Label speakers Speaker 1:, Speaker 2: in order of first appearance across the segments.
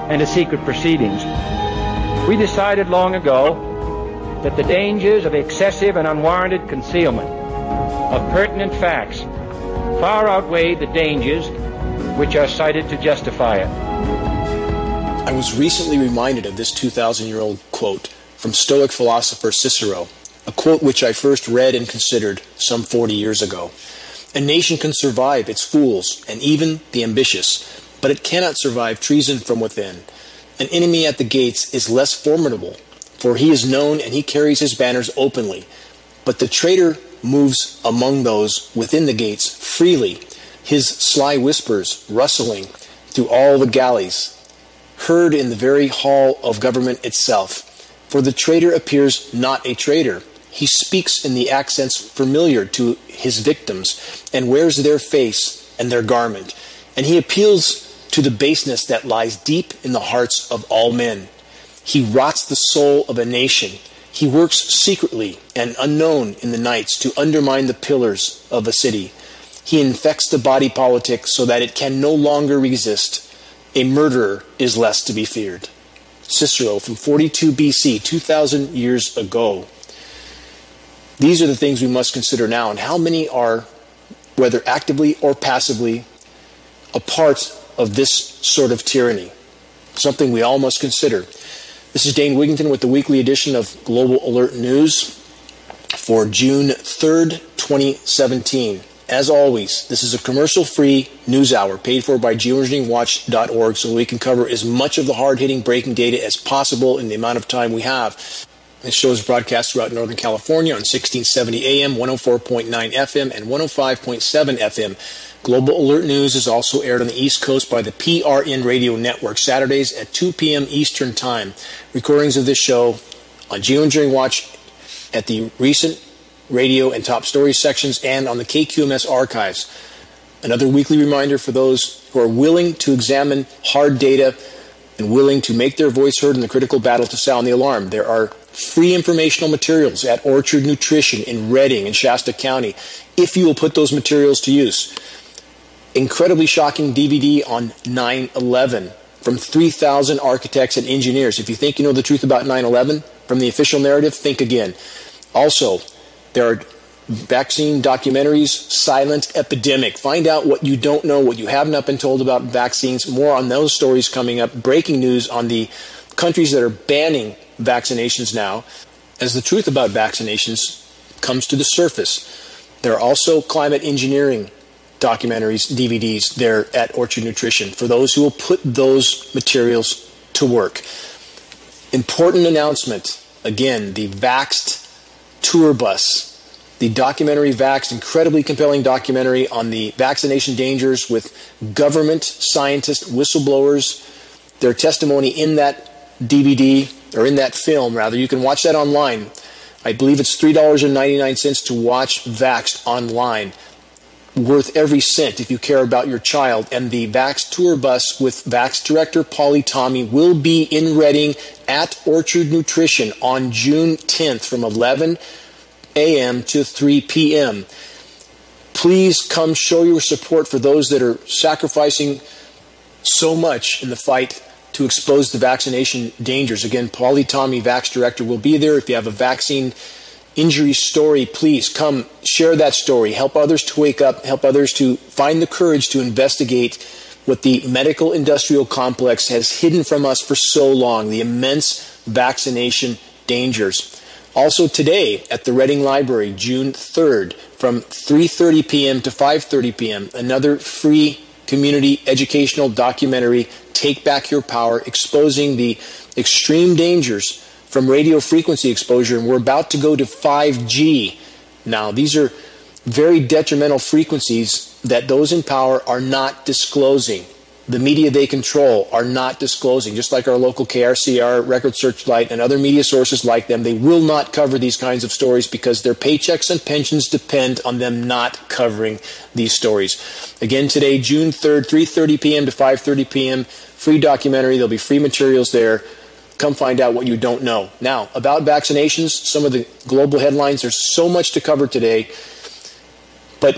Speaker 1: and to secret proceedings. We decided long ago that the dangers of excessive and unwarranted concealment of pertinent facts far outweigh the dangers which are cited to justify it.
Speaker 2: I was recently reminded of this 2,000-year-old quote from Stoic philosopher Cicero, a quote which I first read and considered some 40 years ago. A nation can survive its fools and even the ambitious, but it cannot survive treason from within. An enemy at the gates is less formidable, for he is known and he carries his banners openly. But the traitor moves among those within the gates freely, his sly whispers rustling through all the galleys, heard in the very hall of government itself. For the traitor appears not a traitor. He speaks in the accents familiar to his victims, and wears their face and their garment. And he appeals to the baseness that lies deep in the hearts of all men. He rots the soul of a nation. He works secretly and unknown in the nights to undermine the pillars of a city. He infects the body politic so that it can no longer resist. A murderer is less to be feared. Cicero from 42 BC, 2,000 years ago. These are the things we must consider now, and how many are, whether actively or passively, a part of this sort of tyranny. Something we all must consider. This is Dane Wigington with the weekly edition of Global Alert News for June 3rd, 2017. As always, this is a commercial-free news hour paid for by GeoEngineeringWatch.org so we can cover as much of the hard-hitting breaking data as possible in the amount of time we have. This show is broadcast throughout Northern California on 1670 AM, 104.9 FM, and 105.7 FM. Global Alert News is also aired on the East Coast by the PRN Radio Network, Saturdays at 2 p.m. Eastern Time. Recordings of this show on GeoEngineering Watch at the recent radio and top stories sections and on the KQMS archives. Another weekly reminder for those who are willing to examine hard data and willing to make their voice heard in the critical battle to sound the alarm. There are free informational materials at Orchard Nutrition in Redding and Shasta County, if you will put those materials to use. Incredibly shocking DVD on 9/11 from 3,000 architects and engineers. If you think you know the truth about 9/11 from the official narrative, think again. Also, there are vaccine documentaries, Silent Epidemic. Find out what you don't know, what you have not been told about vaccines. More on those stories coming up. Breaking news on the countries that are banning vaccinations now, as the truth about vaccinations comes to the surface. There are also climate engineering documentaries, DVDs, there at Orchard Nutrition for those who will put those materials to work. Important announcement, again, the Vaxxed tour bus. The documentary Vaxxed, incredibly compelling documentary on the vaccination dangers with government, scientists, whistleblowers, their testimony in that DVD, or in that film, rather. You can watch that online. I believe it's $3.99 to watch Vaxxed online. Worth every cent if you care about your child. And the Vaxxed tour bus with Vaxxed director Polly Tommy will be in Redding at Orchard Nutrition on June 10th from 11 a.m. to 3 p.m. Please come show your support for those that are sacrificing so much in the fight to expose the vaccination dangers. Again, Polly Tommy, Vax Director, will be there. If you have a vaccine injury story, please come share that story. Help others to wake up. Help others to find the courage to investigate what the medical industrial complex has hidden from us for so long, the immense vaccination dangers. Also today at the Reading Library, June 3rd, from 3:30 p.m. to 5:30 p.m., another free community educational documentary, Take Back Your Power, exposing the extreme dangers from radio frequency exposure. And we're about to go to 5G. Now, these are very detrimental frequencies that those in power are not disclosing. The media they control are not disclosing, just like our local KRCR, Record Searchlight, and other media sources like them. They will not cover these kinds of stories because their paychecks and pensions depend on them not covering these stories. Again, today, June 3rd, 3:30 p.m. to 5:30 p.m., free documentary. There'll be free materials there. Come find out what you don't know. Now, about vaccinations, some of the global headlines. There's so much to cover today. But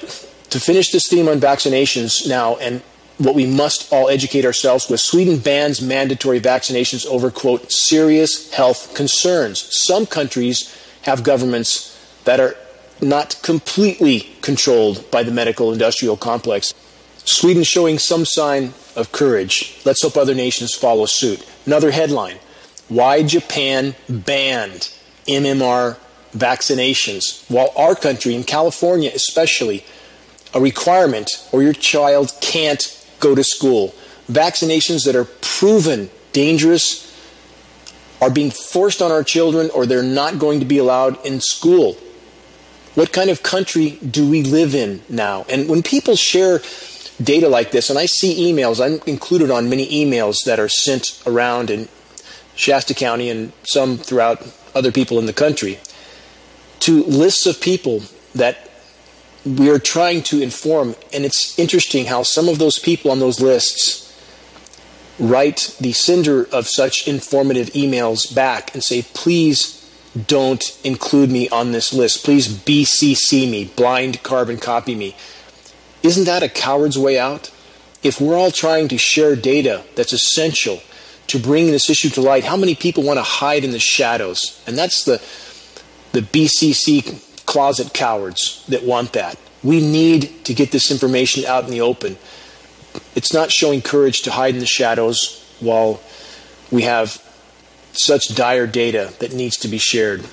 Speaker 2: to finish this theme on vaccinations now, and what we must all educate ourselves with. Sweden bans mandatory vaccinations over, quote, serious health concerns. Some countries have governments that are not completely controlled by the medical industrial complex. Sweden showing some sign of courage. Let's hope other nations follow suit. Another headline: why Japan banned MMR vaccinations, while our country, in California especially, a requirement or your child can't go to school. Vaccinations that are proven dangerous are being forced on our children, or they're not going to be allowed in school. What kind of country do we live in now? And when people share data like this, and I see emails, I'm included on many emails that are sent around in Shasta County and some throughout other people in the country, to lists of people that we are trying to inform. And it's interesting how some of those people on those lists write the sender of such informative emails back and say, please don't include me on this list. Please BCC me, blind carbon copy me. Isn't that a coward's way out? If we're all trying to share data that's essential to bring this issue to light, how many people want to hide in the shadows? And that's the BCC closet cowards that want that. We need to get this information out in the open. It's not showing courage to hide in the shadows while we have such dire data that needs to be shared.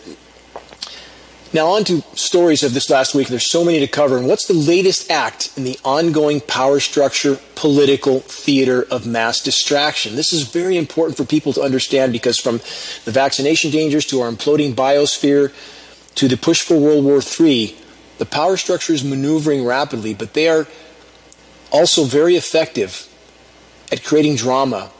Speaker 2: Now on to stories of this last week. There's so many to cover. And what's the latest act in the ongoing power structure political theater of mass distraction? This is very important for people to understand, because from the vaccination dangers to our imploding biosphere to the push for World War III, the power structure is maneuvering rapidly, but they are also very effective at creating drama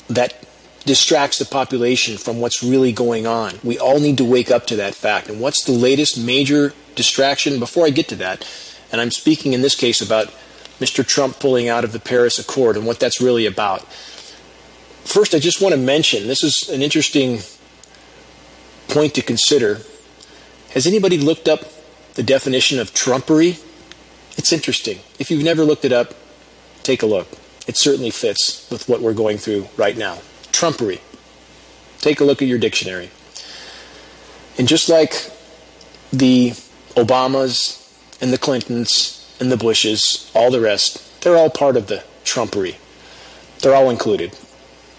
Speaker 2: that distracts the population from what's really going on. We all need to wake up to that fact. And what's the latest major distraction? Before I get to that, and I'm speaking in this case about Mr. Trump pulling out of the Paris Accord and what that's really about. First, I just want to mention, this is an interesting point to consider. Has anybody looked up the definition of Trumpery? It's interesting. If you've never looked it up, take a look. It certainly fits with what we're going through right now. Trumpery. Take a look at your dictionary. And just like the Obamas and the Clintons and the Bushes, all the rest, they're all part of the Trumpery. They're all included.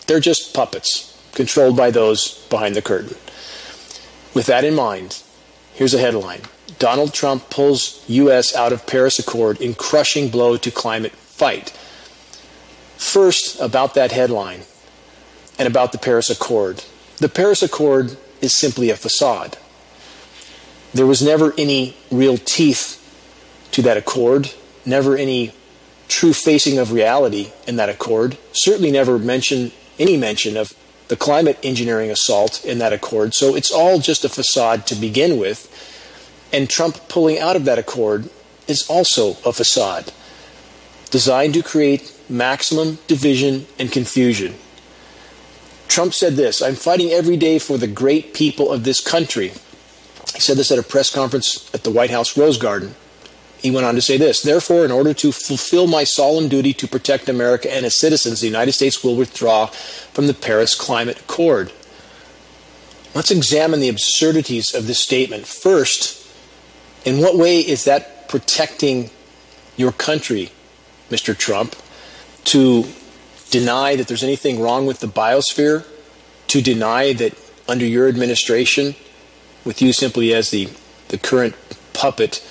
Speaker 2: They're just puppets, controlled by those behind the curtain. With that in mind, here's a headline. Donald Trump pulls U.S. out of Paris Accord in crushing blow to climate fight. First, about that headline and about the Paris Accord. The Paris Accord is simply a facade. There was never any real teeth to that accord, never any true facing of reality in that accord, certainly never any mention of the climate engineering assault in that accord. So it's all just a facade to begin with. And Trump pulling out of that accord is also a facade designed to create maximum division and confusion. Trump said this: I'm fighting every day for the great people of this country. He said this at a press conference at the White House Rose Garden. He went on to say this: therefore, in order to fulfill my solemn duty to protect America and its citizens, the United States will withdraw from the Paris Climate Accord. Let's examine the absurdities of this statement. First, in what way is that protecting your country, Mr. Trump? To deny that there's anything wrong with the biosphere? To deny that under your administration, with you simply as the current puppet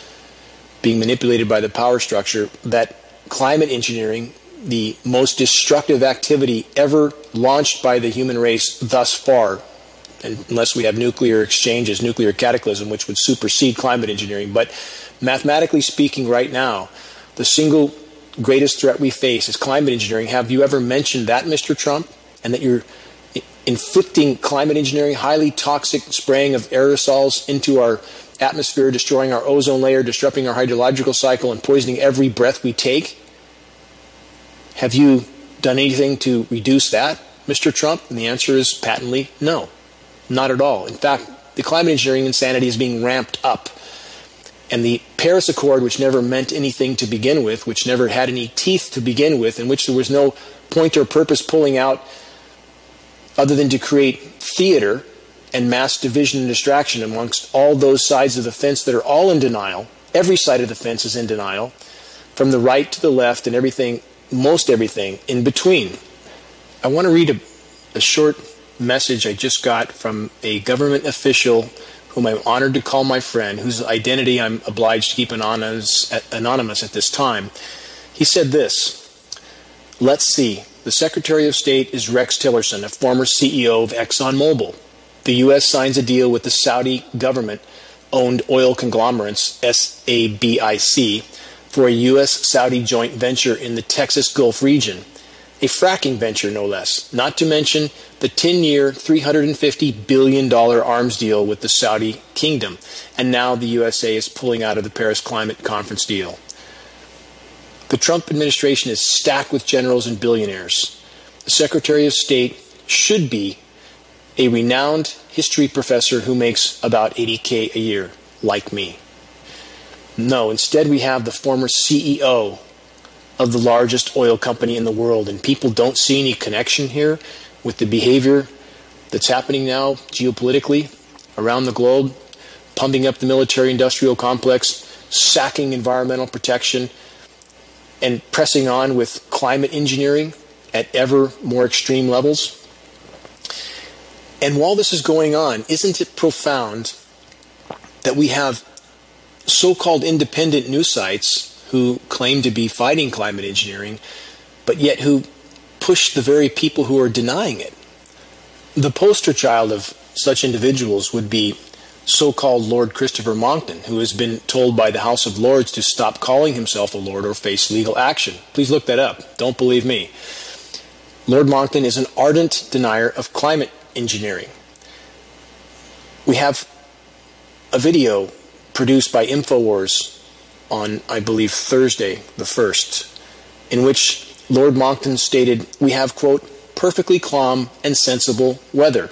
Speaker 2: being manipulated by the power structure, that climate engineering, the most destructive activity ever launched by the human race thus far, and unless we have nuclear exchanges, nuclear cataclysm, which would supersede climate engineering, but mathematically speaking right now, the single greatest threat we face is climate engineering. Have you ever mentioned that, Mr. Trump? And that you're inflicting climate engineering, highly toxic spraying of aerosols into our atmosphere, destroying our ozone layer, disrupting our hydrological cycle, and poisoning every breath we take? Have you done anything to reduce that, Mr. Trump? And the answer is patently no, not at all. In fact, the climate engineering insanity is being ramped up. And the Paris Accord, which never meant anything to begin with, which never had any teeth to begin with, in which there was no point or purpose pulling out other than to create theater and mass division and distraction amongst all those sides of the fence that are all in denial. Every side of the fence is in denial, from the right to the left and everything, most everything in between. I want to read a short message I just got from a government official whom I'm honored to call my friend, whose identity I'm obliged to keep anonymous at this time. He said this: let's see, the Secretary of State is Rex Tillerson, a former CEO of ExxonMobil. The U.S. signs a deal with the Saudi government-owned oil conglomerates, SABIC, for a U.S.-Saudi joint venture in the Texas Gulf region. A fracking venture, no less, not to mention the 10-year, $350 billion arms deal with the Saudi kingdom. And now the USA is pulling out of the Paris Climate Conference deal. The Trump administration is stacked with generals and billionaires. The Secretary of State should be a renowned history professor who makes about $80K a year, like me. No, instead we have the former CEO of the largest oil company in the world, and people don't see any connection here with the behavior that's happening now geopolitically around the globe, pumping up the military-industrial complex, sacking environmental protection, and pressing on with climate engineering at ever more extreme levels. And while this is going on, isn't it profound that we have so-called independent news sites who claim to be fighting climate engineering, but yet who push the very people who are denying it? The poster child of such individuals would be so-called Lord Christopher Monckton, who has been told by the House of Lords to stop calling himself a lord or face legal action. Please look that up. Don't believe me. Lord Monckton is an ardent denier of climate engineering. We have a video produced by InfoWars on, I believe, Thursday the 1st, in which Lord Monckton stated, we have, quote, perfectly calm and sensible weather,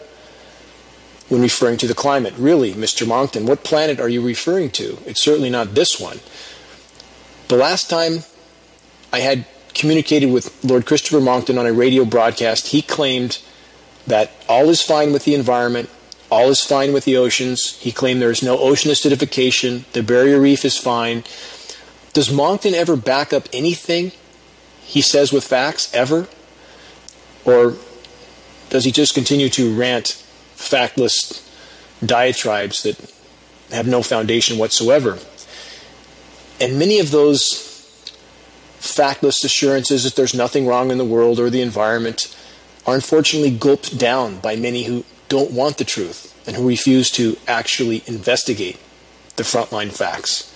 Speaker 2: when referring to the climate. Really, Mr. Monckton, what planet are you referring to? It's certainly not this one. The last time I had communicated with Lord Christopher Monckton on a radio broadcast, he claimed that all is fine with the environment, all is fine with the oceans. He claimed there is no ocean acidification, the barrier reef is fine. Does Monckton ever back up anything he says with facts, ever? Or does he just continue to rant factless diatribes that have no foundation whatsoever? And many of those factless assurances that there's nothing wrong in the world or the environment are unfortunately gulped down by many who don't want the truth and who refuse to actually investigate the frontline facts.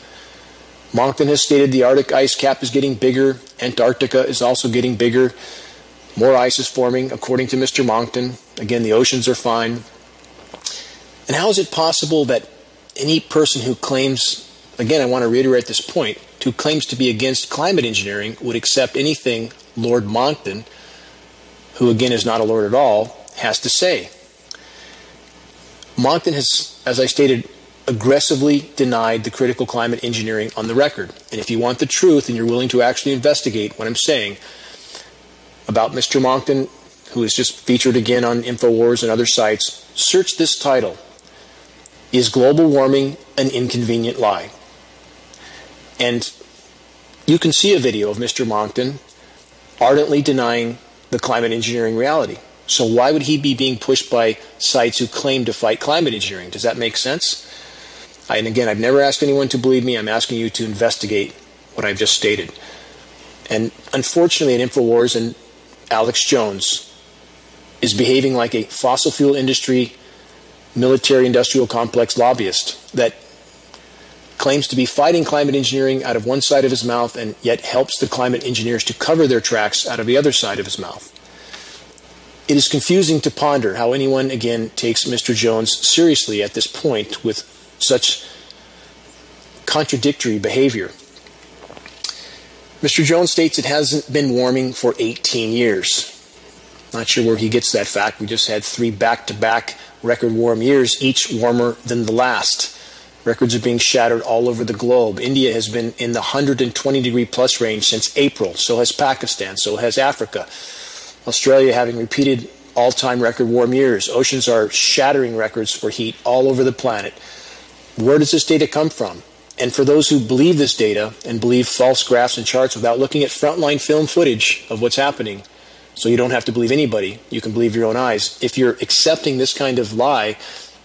Speaker 2: Monckton has stated the Arctic ice cap is getting bigger, Antarctica is also getting bigger, more ice is forming, according to Mr. Monckton. Again, the oceans are fine. And how is it possible that any person who claims, again, I want to reiterate this point, who claims to be against climate engineering would accept anything Lord Monckton, who again is not a lord at all, has to say? Monckton has, as I stated, aggressively denied the critical climate engineering on the record. And if you want the truth and you're willing to actually investigate what I'm saying about Mr. Monckton, who is just featured again on InfoWars and other sites, search this title: Is Global Warming an Inconvenient Lie? And you can see a video of Mr. Monckton ardently denying the climate engineering reality. So why would he be being pushed by sites who claim to fight climate engineering? Does that make sense? And again, I've never asked anyone to believe me. I'm asking you to investigate what I've just stated. And unfortunately at InfoWars, and Alex Jones is behaving like a fossil fuel industry, military-industrial complex lobbyist that claims to be fighting climate engineering out of one side of his mouth and yet helps the climate engineers to cover their tracks out of the other side of his mouth. It is confusing to ponder how anyone, again, takes Mr. Jones seriously at this point with such contradictory behavior. Mr. Jones states it hasn't been warming for 18 years. Not sure where he gets that fact. We just had 3 back-to-back record warm years, each warmer than the last. Records are being shattered all over the globe. India has been in the 120-degree plus range since April. So has Pakistan. So has Africa. Australia having repeated all-time record warm years. Oceans are shattering records for heat all over the planet. Where does this data come from? And for those who believe this data and believe false graphs and charts without looking at frontline film footage of what's happening, so you don't have to believe anybody, you can believe your own eyes. If you're accepting this kind of lie,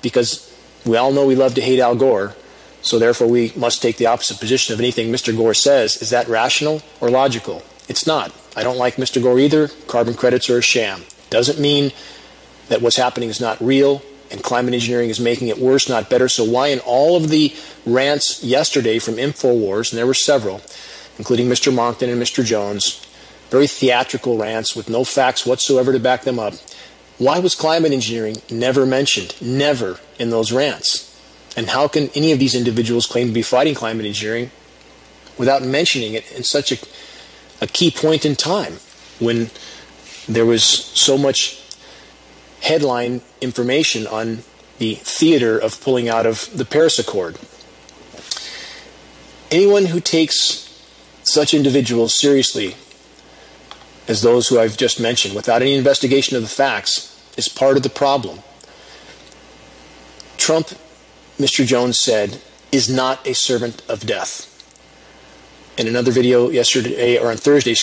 Speaker 2: because we all know we love to hate Al Gore, so therefore we must take the opposite position of anything Mr. Gore says, is that rational or logical? It's not. I don't like Mr. Gore either. Carbon credits are a sham. Doesn't mean that what's happening is not real, and climate engineering is making it worse, not better. So why in all of the rants yesterday from InfoWars, and there were several, including Mr. Moncton and Mr. Jones, very theatrical rants with no facts whatsoever to back them up, why was climate engineering never mentioned? Never in those rants. And how can any of these individuals claim to be fighting climate engineering without mentioning it in such a key point in time when there was so much headline information on the theater of pulling out of the Paris Accord? Anyone who takes such individuals seriously as those who I've just mentioned without any investigation of the facts is part of the problem. Trump, Mr. Jones said, is not a servant of death. In another video yesterday, or on Thursday,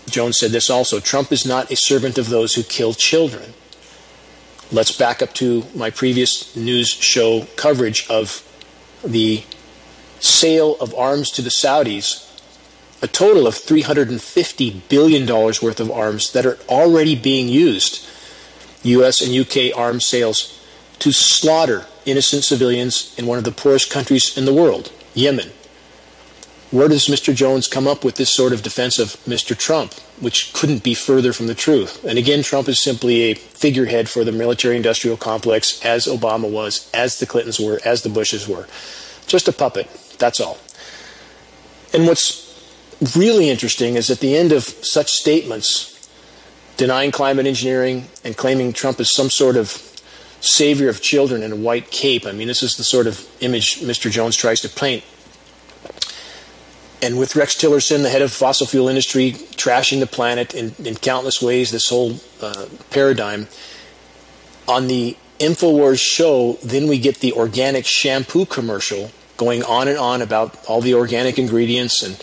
Speaker 2: Jones said this also. Trump is not a servant of those who kill children. Let's back up to my previous news show coverage of the sale of arms to the Saudis, a total of $350 billion worth of arms that are already being used, U.S. and U.K. arms sales, to slaughter innocent civilians in one of the poorest countries in the world, Yemen. Where does Mr. Jones come up with this sort of defense of Mr. Trump, which couldn't be further from the truth? And again, Trump is simply a figurehead for the military-industrial complex, as Obama was, as the Clintons were, as the Bushes were. Just a puppet, that's all. And what's really interesting is at the end of such statements, denying climate engineering and claiming Trump is some sort of savior of children in a white cape. I mean, this is the sort of image Mr. Jones tries to paint. And with Rex Tillerson, the head of fossil fuel industry, trashing the planet in countless ways, this whole paradigm, on the InfoWars show, then we get the organic shampoo commercial going on and on about all the organic ingredients, and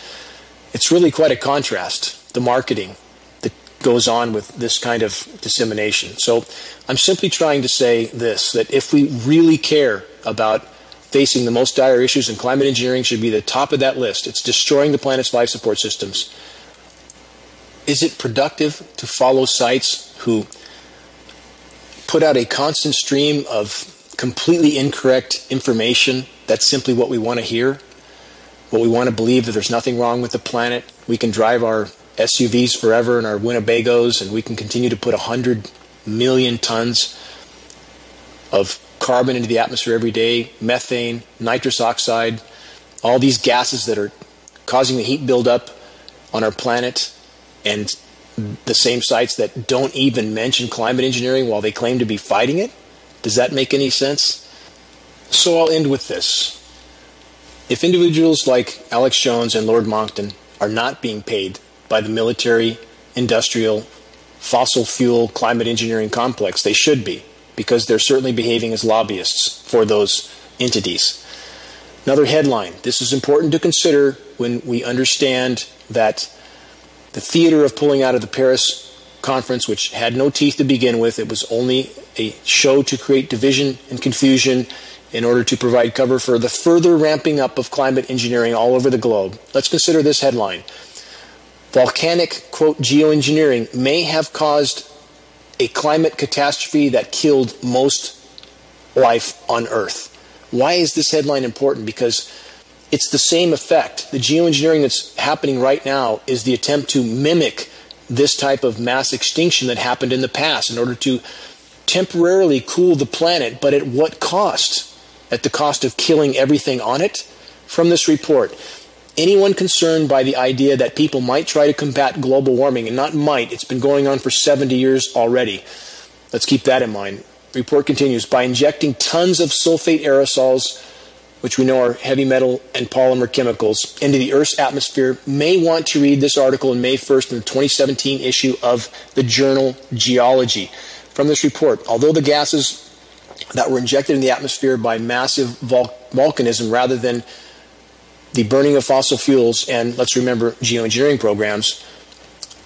Speaker 2: it's really quite a contrast, the marketing that goes on with this kind of dissemination. So I'm simply trying to say this, that if we really care about facing the most dire issues, and climate engineering should be the top of that list, it's destroying the planet's life support systems, is it productive to follow sites who put out a constant stream of completely incorrect information that's simply what we want to hear? What we want to believe, that there's nothing wrong with the planet. We can drive our SUVs forever and our Winnebagos, and we can continue to put 100 million tons of carbon into the atmosphere every day, methane, nitrous oxide, all these gases that are causing the heat buildup on our planet, and the same sites that don't even mention climate engineering while they claim to be fighting it? Does that make any sense? So I'll end with this. If individuals like Alex Jones and Lord Moncton are not being paid by the military, industrial, fossil fuel, climate engineering complex, they should be, because they're certainly behaving as lobbyists for those entities. Another headline. This is important to consider when we understand that the theater of pulling out of the Paris conference, which had no teeth to begin with, it was only a show to create division and confusion in order to provide cover for the further ramping up of climate engineering all over the globe. Let's consider this headline. Volcanic, quote, geoengineering may have caused a climate catastrophe that killed most life on Earth. Why is this headline important? Because it's the same effect. The geoengineering that's happening right now is the attempt to mimic this type of mass extinction that happened in the past in order to temporarily cool the planet, but at what cost? At the cost of killing everything on it? From this report, anyone concerned by the idea that people might try to combat global warming, and not might, it's been going on for 70 years already. Let's keep that in mind. The report continues, by injecting tons of sulfate aerosols which we know are heavy metal and polymer chemicals, into the Earth's atmosphere may want to read this article in May 1st in the 2017 issue of the journal Geology. From this report, although the gases that were injected in the atmosphere by massive volcanism rather than the burning of fossil fuels and, let's remember, geoengineering programs,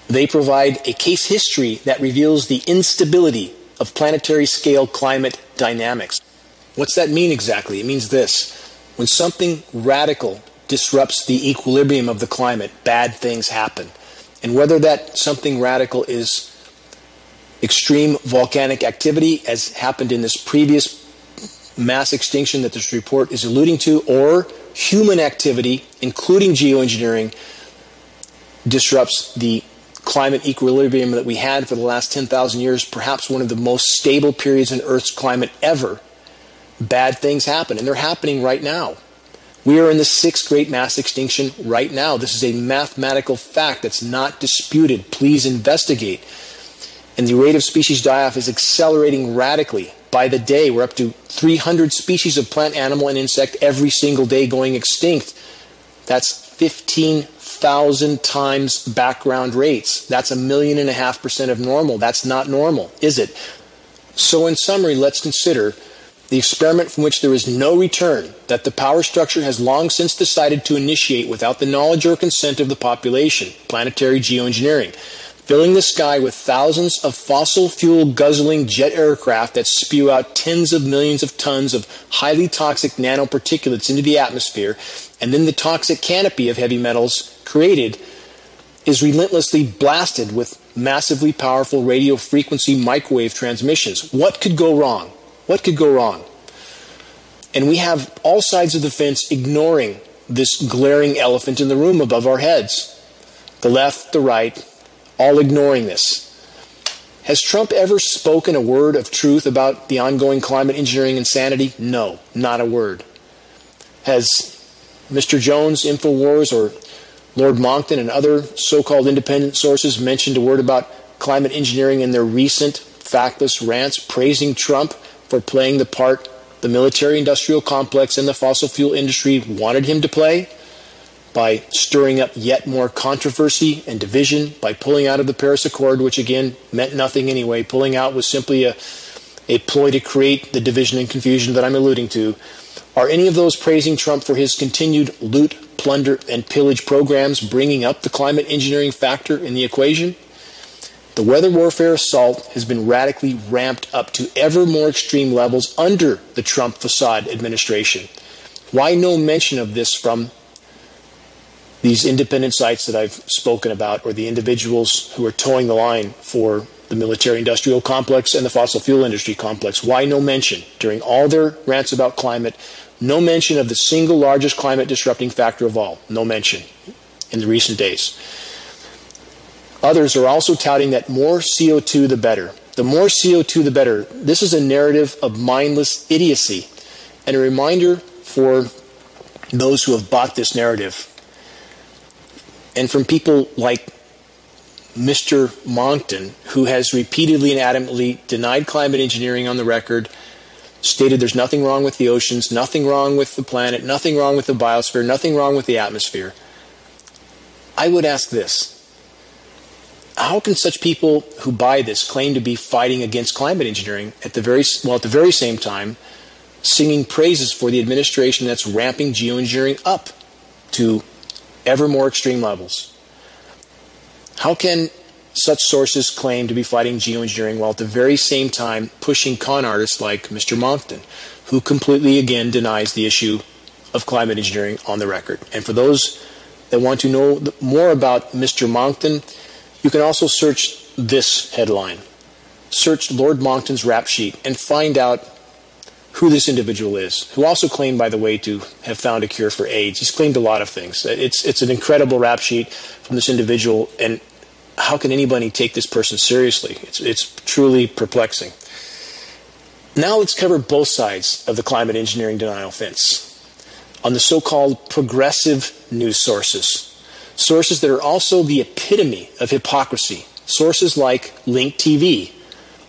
Speaker 2: they provide a case history that reveals the instability of planetary scale climate dynamics. What's that mean exactly? It means this. When something radical disrupts the equilibrium of the climate, bad things happen. And whether that something radical is extreme volcanic activity, as happened in this previous mass extinction that this report is alluding to, or human activity, including geoengineering, disrupts the climate equilibrium that we had for the last 10,000 years, perhaps one of the most stable periods in Earth's climate ever, bad things happen, and they're happening right now. We are in the 6th great mass extinction right now. This is a mathematical fact that's not disputed. Please investigate. And the rate of species die-off is accelerating radically. By the day, we're up to 300 species of plant, animal, and insect every single day going extinct. That's 15,000 times background rates. That's 1.5 million% of normal. That's not normal, is it? So in summary, let's consider the experiment from which there is no return, that the power structure has long since decided to initiate without the knowledge or consent of the population, planetary geoengineering, filling the sky with thousands of fossil fuel guzzling jet aircraft that spew out tens of millions of tons of highly toxic nanoparticulates into the atmosphere, and then the toxic canopy of heavy metals created is relentlessly blasted with massively powerful radio frequency microwave transmissions. What could go wrong? What could go wrong? And we have all sides of the fence ignoring this glaring elephant in the room above our heads. The left, the right, all ignoring this. Has Trump ever spoken a word of truth about the ongoing climate engineering insanity? No, not a word. Has Mr. Jones, InfoWars, or Lord Monckton and other so-called independent sources mentioned a word about climate engineering in their recent factless rants praising Trump for playing the part the military-industrial complex and the fossil fuel industry wanted him to play, by stirring up yet more controversy and division, by pulling out of the Paris Accord, which again meant nothing anyway? Pulling out was simply a ploy to create the division and confusion that I'm alluding to. Are any of those praising Trump for his continued loot, plunder, and pillage programs bringing up the climate engineering factor in the equation? The weather warfare assault has been radically ramped up to ever more extreme levels under the Trump facade administration. Why no mention of this from these independent sites that I've spoken about, or the individuals who are towing the line for the military-industrial complex and the fossil fuel industry complex? Why no mention, during all their rants about climate, no mention of the single largest climate-disrupting factor of all? No mention in the recent days. Others are also touting that more CO2 the better. The more CO2 the better. This is a narrative of mindless idiocy, and a reminder for those who have bought this narrative. And from people like Mr. Monckton, who has repeatedly and adamantly denied climate engineering on the record, stated there's nothing wrong with the oceans, nothing wrong with the planet, nothing wrong with the biosphere, nothing wrong with the atmosphere. I would ask this. How can such people who buy this claim to be fighting against climate engineering at the very same time singing praises for the administration that's ramping geoengineering up to ever more extreme levels? How can such sources claim to be fighting geoengineering while at the very same time pushing con artists like Mr. Monckton, who completely again denies the issue of climate engineering on the record? And for those that want to know more about Mr. Monckton, you can also search this headline. Search Lord Monckton's rap sheet and find out who this individual is, who also claimed, by the way, to have found a cure for AIDS. He's claimed a lot of things. It's an incredible rap sheet from this individual, and how can anybody take this person seriously? It's truly perplexing. Now let's cover both sides of the climate engineering denial fence. On the so-called progressive news sources. Sources that are also the epitome of hypocrisy. Sources like Link TV,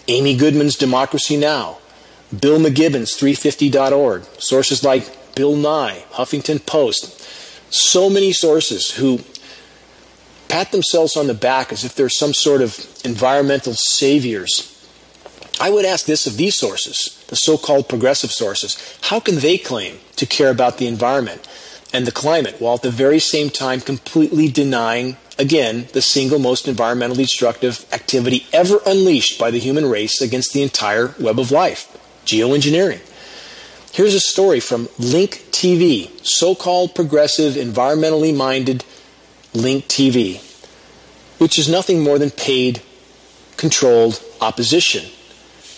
Speaker 2: Amy Goodman's Democracy Now!, Bill McGibbon's 350.org. Sources like Bill Nye, Huffington Post. So many sources who pat themselves on the back as if they're some sort of environmental saviors. I would ask this of these sources, the so-called progressive sources. How can they claim to care about the environment and the climate while at the very same time completely denying, again, the single most environmentally destructive activity ever unleashed by the human race against the entire web of life, geoengineering? Here's a story from Link TV, so-called progressive, environmentally minded Link TV, which is nothing more than paid, controlled opposition.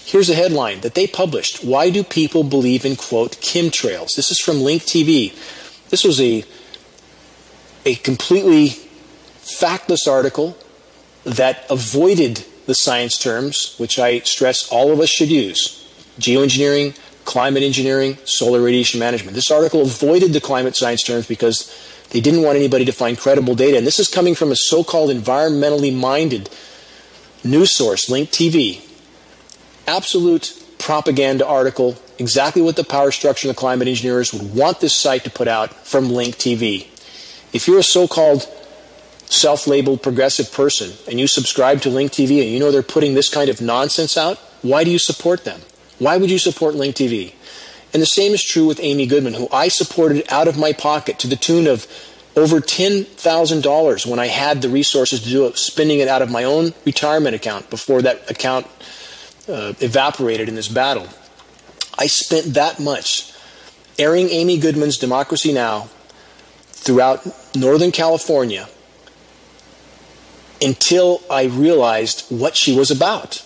Speaker 2: Here's a headline that they published. Why do people believe in, quote, chemtrails? This is from Link TV. This was a completely factless article that avoided the science terms, which I stress all of us should use. Geoengineering, climate engineering, solar radiation management. This article avoided the climate science terms because they didn't want anybody to find credible data. And this is coming from a so-called environmentally minded news source, Link TV. Absolute propaganda article, exactly what the power structure and the climate engineers would want this site to put out from Link TV. If you're a so-called self-labeled progressive person and you subscribe to Link TV and you know they're putting this kind of nonsense out, why do you support them? Why would you support Link TV? And the same is true with Amy Goodman, who I supported out of my pocket to the tune of over $10,000 when I had the resources to do it, spending it out of my own retirement account before that account evaporated in this battle. I spent that much airing Amy Goodman's Democracy Now! Throughout Northern California until I realized what she was about.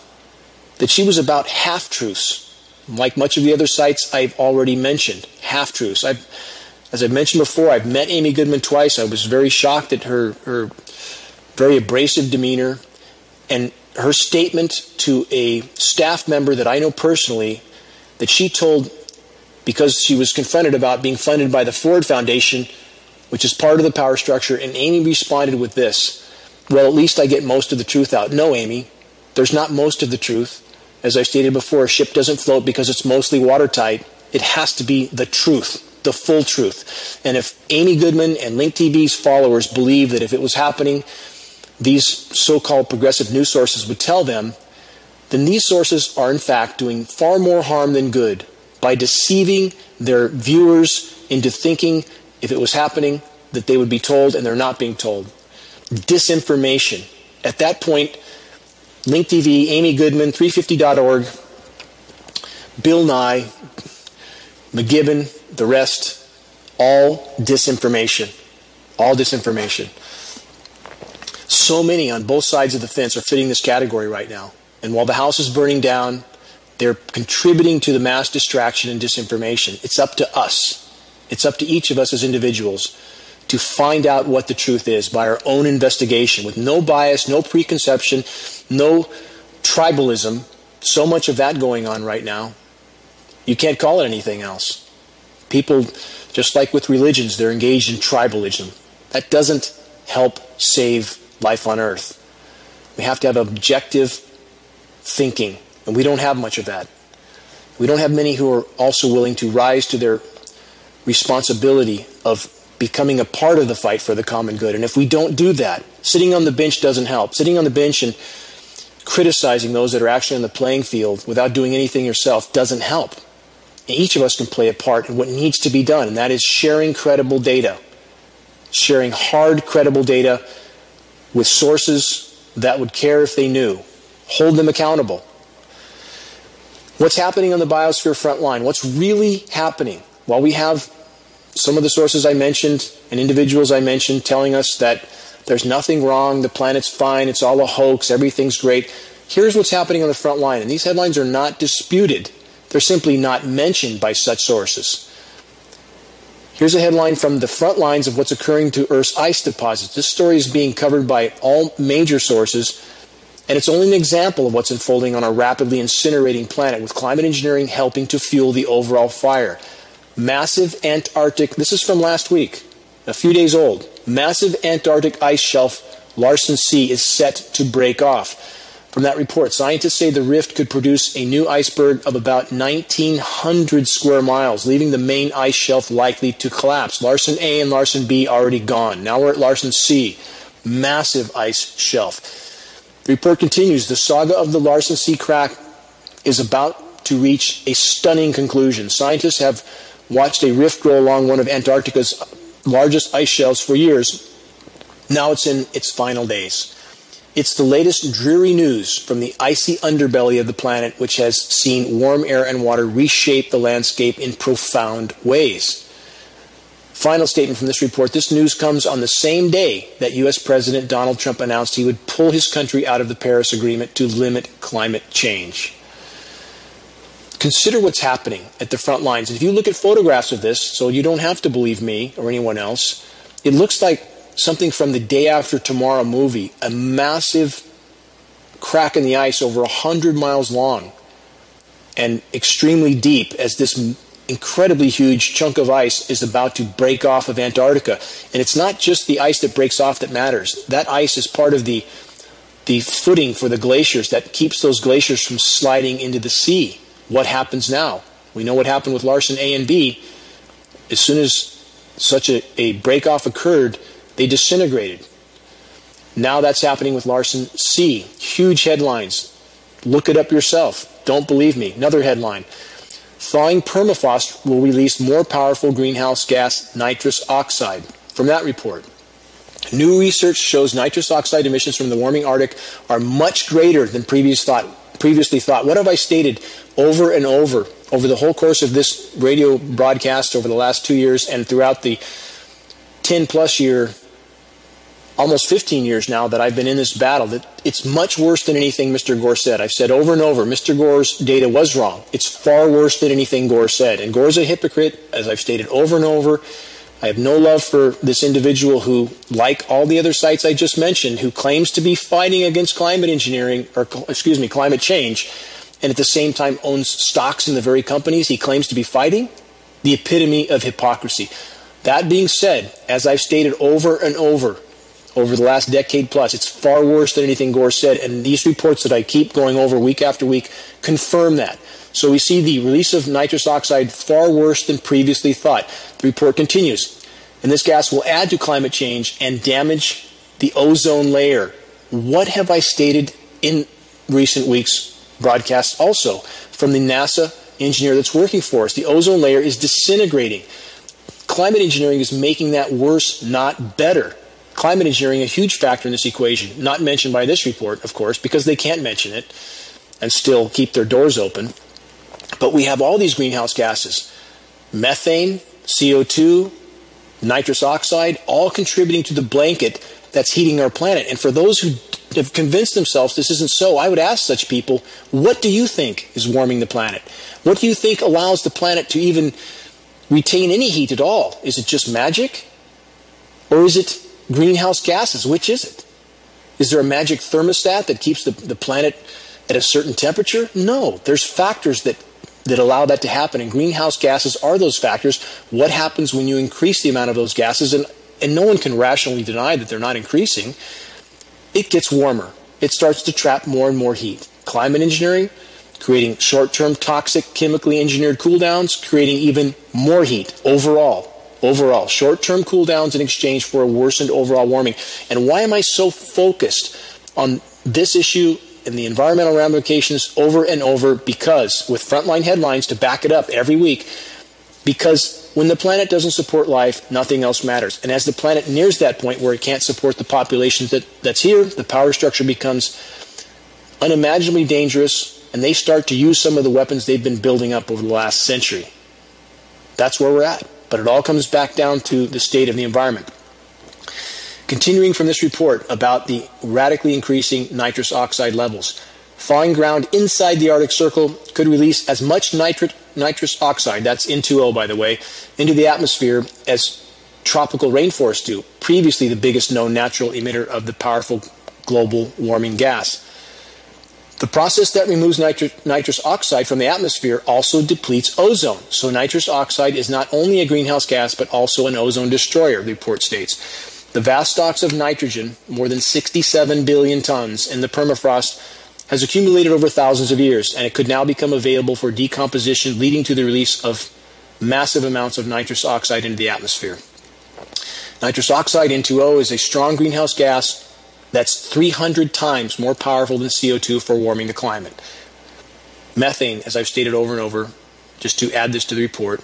Speaker 2: That she was about half-truths. Like much of the other sites I've already mentioned, half-truths. As I mentioned before, I've met Amy Goodman twice. I was very shocked at her very abrasive demeanor and her statement to a staff member that I know personally that she told, because she was confronted about being funded by the Ford Foundation, which is part of the power structure, and Amy responded with this, well, at least I get most of the truth out. No, Amy, there's not most of the truth. As I stated before, a ship doesn't float because it's mostly watertight. It has to be the truth, the full truth. And if Amy Goodman and Link TV's followers believe that if it was happening, these so-called progressive news sources would tell them, then these sources are in fact doing far more harm than good by deceiving their viewers into thinking if it was happening that they would be told and they're not being told. Disinformation. At that point, Link TV, Amy Goodman, 350.org, Bill Nye, McGibbon, the rest, all disinformation. All disinformation. So many on both sides of the fence are fitting this category right now. And while the house is burning down, they're contributing to the mass distraction and disinformation. It's up to us. It's up to each of us as individuals to find out what the truth is by our own investigation with no bias, no preconception, no tribalism. So much of that going on right now. You can't call it anything else. People, just like with religions, they're engaged in tribalism. That doesn't help save life on Earth. We have to have objective thinking, and we don't have much of that. We don't have many who are also willing to rise to their responsibility of becoming a part of the fight for the common good. And if we don't do that, sitting on the bench doesn't help. Sitting on the bench and criticizing those that are actually on the playing field without doing anything yourself doesn't help. And each of us can play a part in what needs to be done, and that is sharing credible data. Sharing hard, credible data with sources that would care if they knew. Hold them accountable. What's happening on the biosphere front line? What's really happening? While we have some of the sources I mentioned and individuals I mentioned telling us that there's nothing wrong, the planet's fine, it's all a hoax, everything's great. Here's what's happening on the front line, and these headlines are not disputed. They're simply not mentioned by such sources. Here's a headline from the front lines of what's occurring to Earth's ice deposits. This story is being covered by all major sources, and it's only an example of what's unfolding on our rapidly incinerating planet, with climate engineering helping to fuel the overall fire. Massive Antarctic, this is from last week, a few days old. Massive Antarctic ice shelf, Larsen C, is set to break off. From that report, scientists say the rift could produce a new iceberg of about 1,900 square miles, leaving the main ice shelf likely to collapse. Larsen A and Larsen B already gone. Now we're at Larsen C, massive ice shelf. The report continues, the saga of the Larsen C crack is about to reach a stunning conclusion. Scientists have watched a rift grow along one of Antarctica's largest ice shelves for years. Now it's in its final days. It's the latest dreary news from the icy underbelly of the planet, which has seen warm air and water reshape the landscape in profound ways. Final statement from this report. This news comes on the same day that U.S. President Donald Trump announced he would pull his country out of the Paris Agreement to limit climate change. Consider what's happening at the front lines. If you look at photographs of this, so you don't have to believe me or anyone else, it looks like something from the Day After Tomorrow movie, a massive crack in the ice over 100 miles long and extremely deep as this incredibly huge chunk of ice is about to break off of Antarctica. And it's not just the ice that breaks off that matters. That ice is part of the footing for the glaciers that keeps those glaciers from sliding into the sea. What happens now? We know what happened with Larsen A and B. As soon as such a break-off occurred, they disintegrated. Now that's happening with Larsen C. Huge headlines. Look it up yourself. Don't believe me. Another headline. Thawing permafrost will release more powerful greenhouse gas, nitrous oxide. From that report. New research shows nitrous oxide emissions from the warming Arctic are much greater than previously thought. What have I stated over and over the whole course of this radio broadcast over the last 2 years and throughout the 10-plus year, almost 15 years now that I've been in this battle, that it's much worse than anything Mr. Gore said. I've said over and over, Mr. Gore's data was wrong. It's far worse than anything Gore said. And Gore's a hypocrite, as I've stated over and over. I have no love for this individual who, like all the other sites I just mentioned, who claims to be fighting against climate engineering, or climate change, and at the same time owns stocks in the very companies he claims to be fighting. The epitome of hypocrisy. That being said, as I've stated over and over the last decade plus, it's far worse than anything Gore said, and these reports that I keep going over week after week confirm that. So we see the release of nitrous oxide far worse than previously thought. The report continues, and this gas will add to climate change and damage the ozone layer. What have I stated in recent weeks' broadcasts also from the NASA engineer that's working for us? The ozone layer is disintegrating. Climate engineering is making that worse, not better. Climate engineering, a huge factor in this equation, not mentioned by this report, of course, because they can't mention it and still keep their doors open. But we have all these greenhouse gases, methane, CO2, nitrous oxide, all contributing to the blanket that's heating our planet. And for those who have convinced themselves this isn't so, I would ask such people, what do you think is warming the planet? What do you think allows the planet to even retain any heat at all? Is it just magic? Or is it greenhouse gases? Which is it? Is there a magic thermostat that keeps the planet at a certain temperature? No. There's factors that allow that to happen, and greenhouse gases are those factors. What happens when you increase the amount of those gases? And no one can rationally deny that they're not increasing. It gets warmer. It starts to trap more and more heat. Climate engineering, creating short-term toxic chemically engineered cooldowns, creating even more heat overall, short-term cooldowns in exchange for a worsened overall warming. And why am I so focused on this issue and the environmental ramifications over and over? Because, with frontline headlines to back it up every week, because when the planet doesn't support life, nothing else matters. And as the planet nears that point where it can't support the population that's here, the power structure becomes unimaginably dangerous, and they start to use some of the weapons they've been building up over the last century. That's where we're at. But it all comes back down to the state of the environment. Continuing from this report about the radically increasing nitrous oxide levels, thawing ground inside the Arctic Circle could release as much nitrous oxide, that's N2O by the way, into the atmosphere as tropical rainforests do, previously the biggest known natural emitter of the powerful global warming gas. The process that removes nitrous oxide from the atmosphere also depletes ozone. So nitrous oxide is not only a greenhouse gas, but also an ozone destroyer, the report states. The vast stocks of nitrogen, more than 67 billion tons in the permafrost, has accumulated over thousands of years, and it could now become available for decomposition, leading to the release of massive amounts of nitrous oxide into the atmosphere. Nitrous oxide, N2O, is a strong greenhouse gas that's 300 times more powerful than CO2 for warming the climate. Methane, as I've stated over and over, just to add this to the report,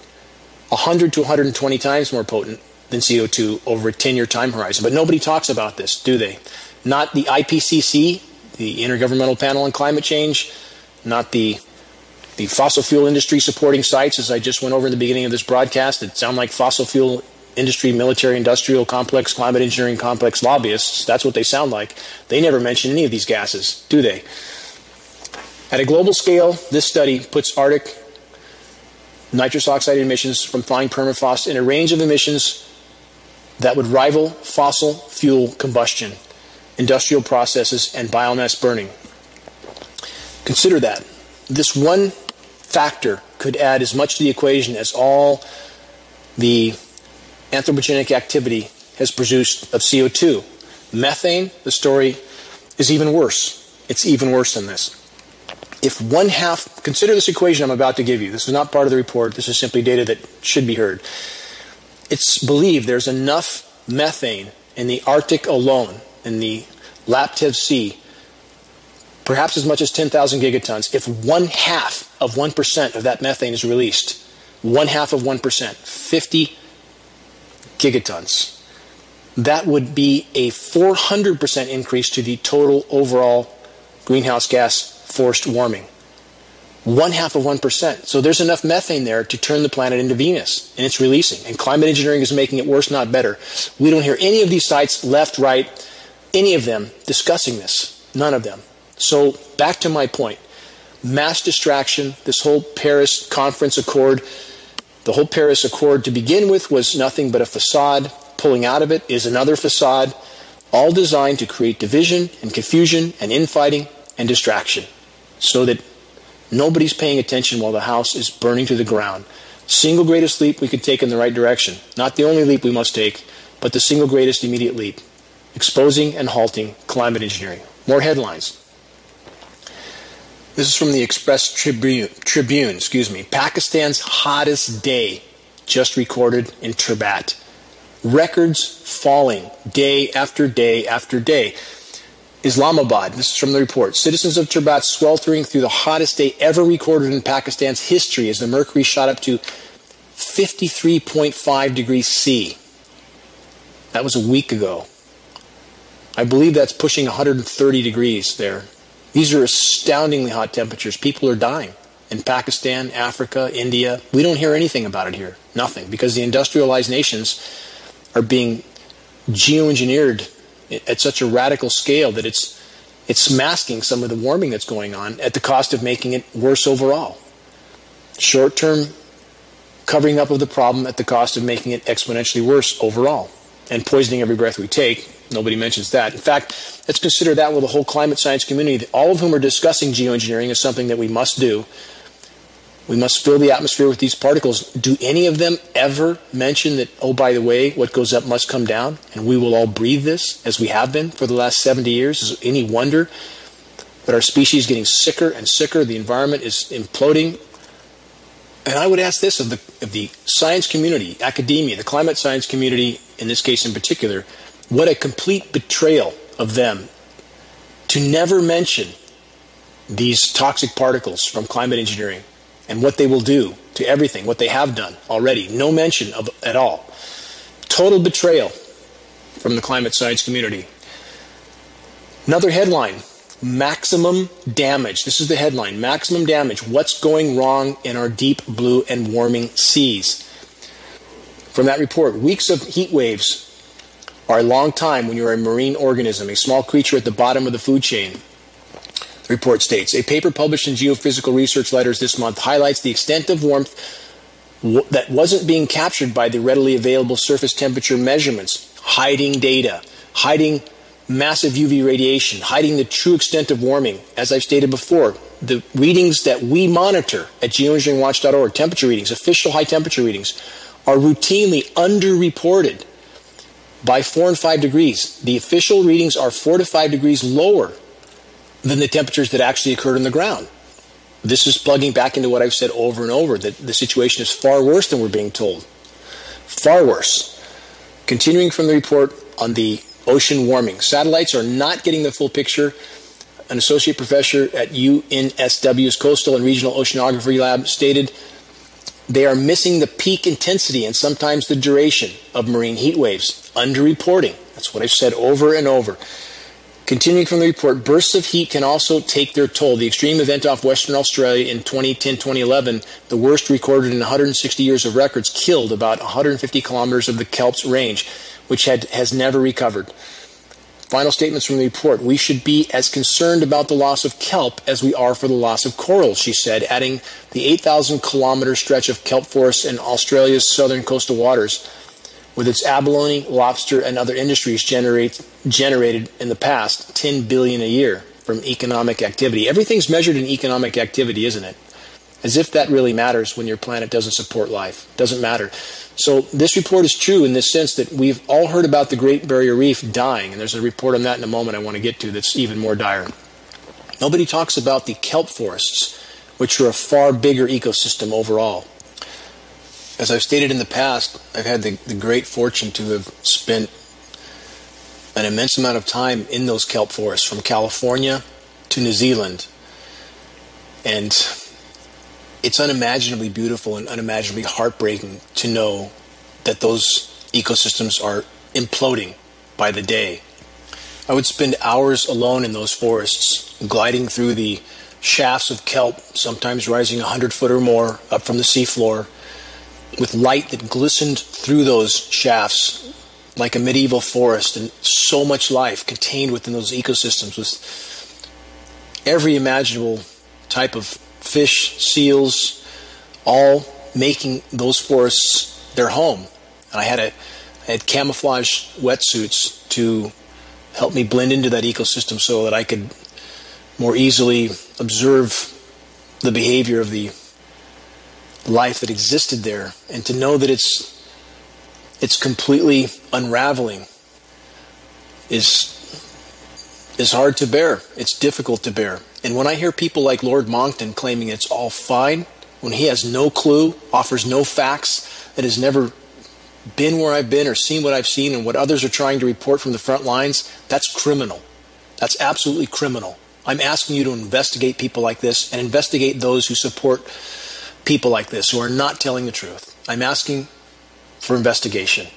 Speaker 2: 100 to 120 times more potent than CO2 over a 10-year time horizon. But nobody talks about this, do they? Not the IPCC, the Intergovernmental Panel on Climate Change, not the fossil fuel industry supporting sites, as I just went over in the beginning of this broadcast, that sound like fossil fuel industry, military, industrial complex, climate engineering complex lobbyists. That's what they sound like. They never mention any of these gases, do they? At a global scale, this study puts Arctic nitrous oxide emissions from flying permafrost in a range of emissions that would rival fossil fuel combustion, industrial processes, and biomass burning. Consider that. This one factor could add as much to the equation as all the anthropogenic activity has produced of CO2. Methane, the story is even worse. It's even worse than this. If one half, consider this equation I'm about to give you. This is not part of the report. This is simply data that should be heard. It's believed there's enough methane in the Arctic alone, in the Laptev Sea, perhaps as much as 10,000 gigatons. If 0.5% of that methane is released, 0.5%, 50 gigatons, that would be a 400% increase to the total overall greenhouse gas forced warming. 0.5%. So there's enough methane there to turn the planet into Venus, and it's releasing. And climate engineering is making it worse, not better. We don't hear any of these sites, left, right, any of them discussing this. None of them. So back to my point. Mass distraction, this whole Paris Conference Accord, the whole Paris Accord to begin with was nothing but a facade. Pulling out of it is another facade, all designed to create division and confusion and infighting and distraction, so that nobody's paying attention while the house is burning to the ground. Single greatest leap we could take in the right direction. Not the only leap we must take, but the single greatest immediate leap. Exposing and halting climate engineering. More headlines. This is from the Express Tribune. Pakistan's hottest day just recorded in Terbat. Records falling day after day after day. Islamabad, this is from the report. Citizens of Terbat sweltering through the hottest day ever recorded in Pakistan's history as the mercury shot up to 53.5 degrees C. That was a week ago. I believe that's pushing 130 degrees there. These are astoundingly hot temperatures. People are dying in Pakistan, Africa, India. We don't hear anything about it here. Nothing. Because the industrialized nations are being geoengineered at such a radical scale that it's masking some of the warming that's going on at the cost of making it worse overall. Short-term covering up of the problem at the cost of making it exponentially worse overall and poisoning every breath we take. Nobody mentions that. In fact, let's consider that with the whole climate science community, all of whom are discussing geoengineering as something that we must do. We must fill the atmosphere with these particles. Do any of them ever mention that, oh, by the way, what goes up must come down, and we will all breathe this, as we have been for the last 70 years? Is it any wonder that our species is getting sicker and sicker, the environment is imploding? And I would ask this of the science community, academia, the climate science community, in this case in particular, what a complete betrayal of them to never mention these toxic particles from climate engineering and what they will do to everything, what they have done already. No mention of at all. Total betrayal from the climate science community. Another headline, maximum damage. This is the headline, maximum damage. What's going wrong in our deep blue and warming seas? From that report, weeks of heat waves are a long time when you're a marine organism, a small creature at the bottom of the food chain. The report states, a paper published in Geophysical Research Letters this month highlights the extent of warmth that wasn't being captured by the readily available surface temperature measurements, hiding data, hiding massive UV radiation, hiding the true extent of warming. As I've stated before, the readings that we monitor at geoengineeringwatch.org, temperature readings, official high temperature readings, are routinely underreported by 4 and 5 degrees. The official readings are 4 to 5 degrees lower than the temperatures that actually occurred on the ground. This is plugging back into what I've said over and over, that the situation is far worse than we're being told. Far worse. Continuing from the report on the ocean warming, satellites are not getting the full picture. An associate professor at UNSW's Coastal and Regional Oceanography Lab stated they are missing the peak intensity and sometimes the duration of marine heat waves. Underreporting. That's what I've said over and over. Continuing from the report, bursts of heat can also take their toll. The extreme event off Western Australia in 2010-2011, the worst recorded in 160 years of records, killed about 150 kilometers of the kelp's range, which has never recovered. Final statements from the report. We should be as concerned about the loss of kelp as we are for the loss of coral, she said, adding the 8,000-kilometer stretch of kelp forests in Australia's southern coastal waters, with its abalone, lobster, and other industries generated in the past $10 billion a year from economic activity. Everything's measured in economic activity, isn't it? As if that really matters when your planet doesn't support life. It doesn't matter. So this report is true in this sense that we've all heard about the Great Barrier Reef dying, and there's a report on that in a moment I want to get to that's even more dire. Nobody talks about the kelp forests, which are a far bigger ecosystem overall. As I've stated in the past, I've had the great fortune to have spent an immense amount of time in those kelp forests, from California to New Zealand. And it's unimaginably beautiful and unimaginably heartbreaking to know that those ecosystems are imploding by the day. I would spend hours alone in those forests, gliding through the shafts of kelp, sometimes rising 100 foot or more up from the seafloor, with light that glistened through those shafts like a medieval forest, and so much life contained within those ecosystems, with every imaginable type of fish, seals, all making those forests their home. And I had camouflage wetsuits to help me blend into that ecosystem so that I could more easily observe the behavior of the life that existed there, and to know that it's completely unraveling is hard to bear. It's difficult to bear. And when I hear people like Lord Monckton claiming it's all fine, when he has no clue, offers no facts, that has never been where I've been or seen what I've seen and what others are trying to report from the front lines, that's criminal. That's absolutely criminal. I'm asking you to investigate people like this and investigate those who support people like this who are not telling the truth. I'm asking for investigation,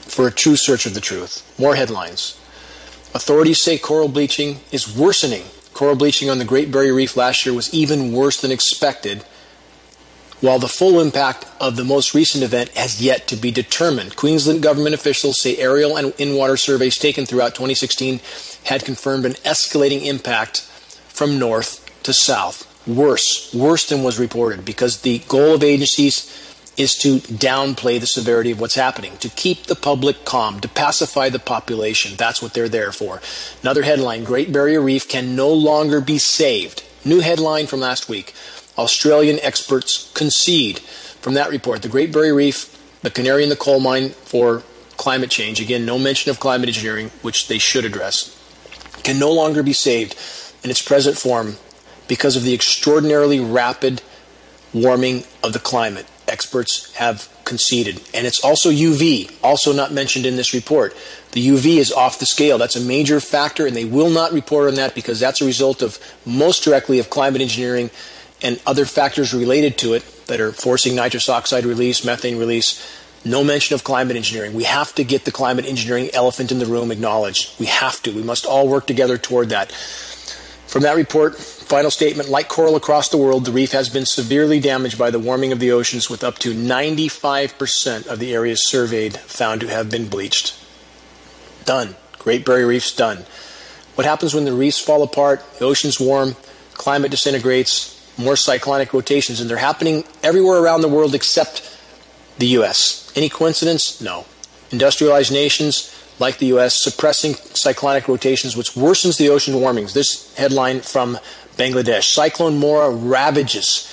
Speaker 2: for a true search of the truth. More headlines. Authorities say coral bleaching is worsening. Coral bleaching on the Great Barrier Reef last year was even worse than expected, while the full impact of the most recent event has yet to be determined. Queensland government officials say aerial and in-water surveys taken throughout 2016 had confirmed an escalating impact from north to south. Worse than was reported, because the goal of agencies is to downplay the severity of what's happening, to keep the public calm, to pacify the population. That's what they're there for. Another headline, Great Barrier Reef can no longer be saved. New headline from last week. Australian experts concede. From that report, the Great Barrier Reef, the canary in the coal mine for climate change, again, no mention of climate engineering, which they should address, can no longer be saved in its present form because of the extraordinarily rapid warming of the climate. Experts have conceded. And it's also UV, also not mentioned in this report. The UV is off the scale. That's a major factor, and they will not report on that because that's a result of, most directly, of climate engineering and other factors related to it that are forcing nitrous oxide release, methane release. No mention of climate engineering. We have to get the climate engineering elephant in the room acknowledged. We have to. We must all work together toward that. From that report, final statement, like coral across the world, the reef has been severely damaged by the warming of the oceans, with up to 95% of the areas surveyed found to have been bleached. Done. Great Barrier Reef's done. What happens when the reefs fall apart, the oceans warm, climate disintegrates, more cyclonic rotations, and they're happening everywhere around the world except the U.S. Any coincidence? No. Industrialized nations like the U.S., suppressing cyclonic rotations, which worsens the ocean warmings. This headline from Bangladesh. Cyclone Mora ravages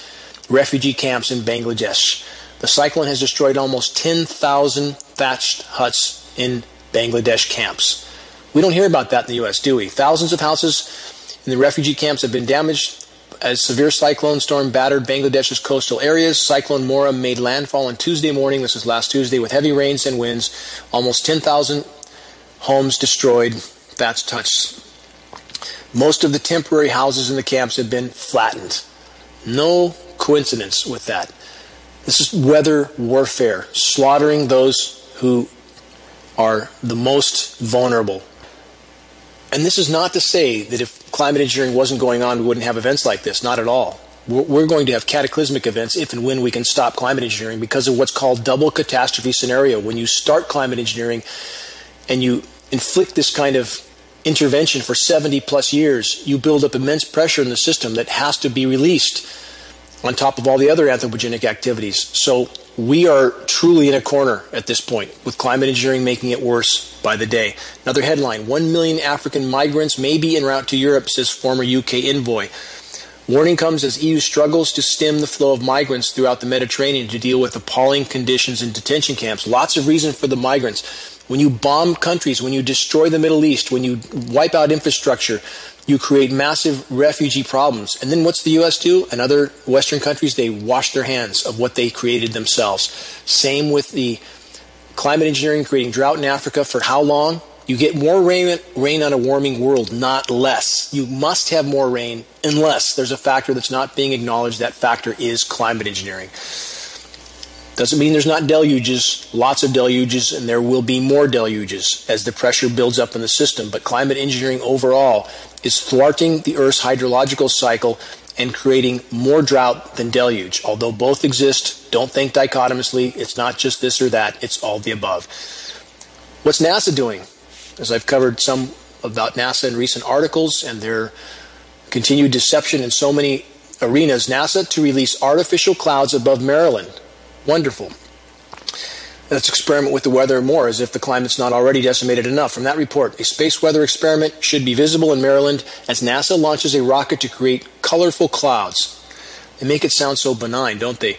Speaker 2: refugee camps in Bangladesh. The cyclone has destroyed almost 10,000 thatched huts in Bangladesh camps. We don't hear about that in the U.S., do we? Thousands of houses in the refugee camps have been damaged as severe cyclone storm battered Bangladesh's coastal areas. Cyclone Mora made landfall on Tuesday morning, this is last Tuesday, with heavy rains and winds. Almost 10,000 homes destroyed. That's touched. Most of the temporary houses in the camps have been flattened. No coincidence with that. This is weather warfare, slaughtering those who are the most vulnerable. And this is not to say that if climate engineering wasn't going on, we wouldn't have events like this. Not at all. We're going to have cataclysmic events if and when we can stop climate engineering because of what's called double catastrophe scenario. When you start climate engineering and you inflict this kind of intervention for 70 plus years, you build up immense pressure in the system that has to be released on top of all the other anthropogenic activities. So we are truly in a corner at this point, with climate engineering making it worse by the day. Another headline, 1 million African migrants may be en route to Europe, says former UK envoy. Warning comes as EU struggles to stem the flow of migrants throughout the Mediterranean to deal with appalling conditions in detention camps. Lots of reason for the migrants. When you bomb countries, when you destroy the Middle East, when you wipe out infrastructure, you create massive refugee problems. And then what's the U.S. do? And other Western countries, they wash their hands of what they created themselves. Same with the climate engineering, creating drought in Africa. For how long? You get more rain on a warming world, not less. You must have more rain unless there's a factor that's not being acknowledged. That factor is climate engineering. Doesn't mean there's not deluges, lots of deluges, and there will be more deluges as the pressure builds up in the system. But climate engineering overall is thwarting the Earth's hydrological cycle and creating more drought than deluge. Although both exist, don't think dichotomously. It's not just this or that. It's all the above. What's NASA doing? As I've covered some about NASA in recent articles and their continued deception in so many arenas, NASA to release artificial clouds above Maryland. Wonderful. Let's experiment with the weather more, as if the climate's not already decimated enough. From that report, a space weather experiment should be visible in Maryland as NASA launches a rocket to create colorful clouds. They make it sound so benign, don't they?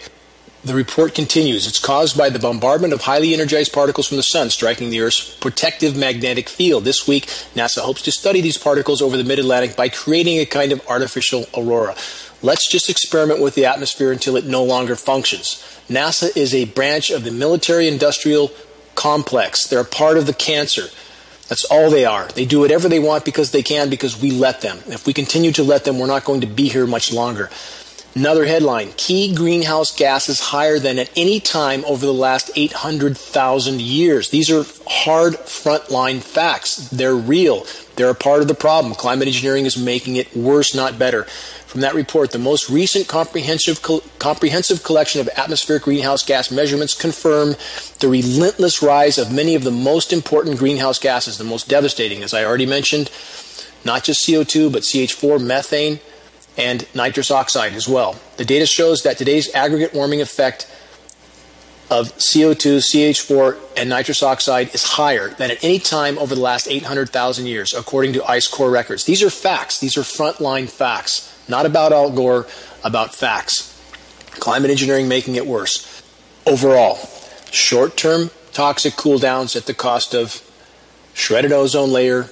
Speaker 2: The report continues. It's caused by the bombardment of highly energized particles from the sun striking the Earth's protective magnetic field. This week, NASA hopes to study these particles over the mid-Atlantic by creating a kind of artificial aurora. Let's just experiment with the atmosphere until it no longer functions. NASA is a branch of the military-industrial complex. They're a part of the cancer. That's all they are. They do whatever they want because they can, because we let them. If we continue to let them, we're not going to be here much longer. Another headline, key greenhouse gases higher than at any time over the last 800,000 years. These are hard frontline facts. They're real. They're a part of the problem. Climate engineering is making it worse, not better. From that report, the most recent comprehensive collection of atmospheric greenhouse gas measurements confirm the relentless rise of many of the most important greenhouse gases, the most devastating, as I already mentioned, not just CO2, but CH4, methane, and nitrous oxide as well. The data shows that today's aggregate warming effect of CO2, CH4, and nitrous oxide is higher than at any time over the last 800,000 years, according to ICE core records. These are facts. These are frontline facts. Not about Al Gore, about facts. Climate engineering making it worse. Overall, short-term toxic cool-downs at the cost of shredded ozone layer,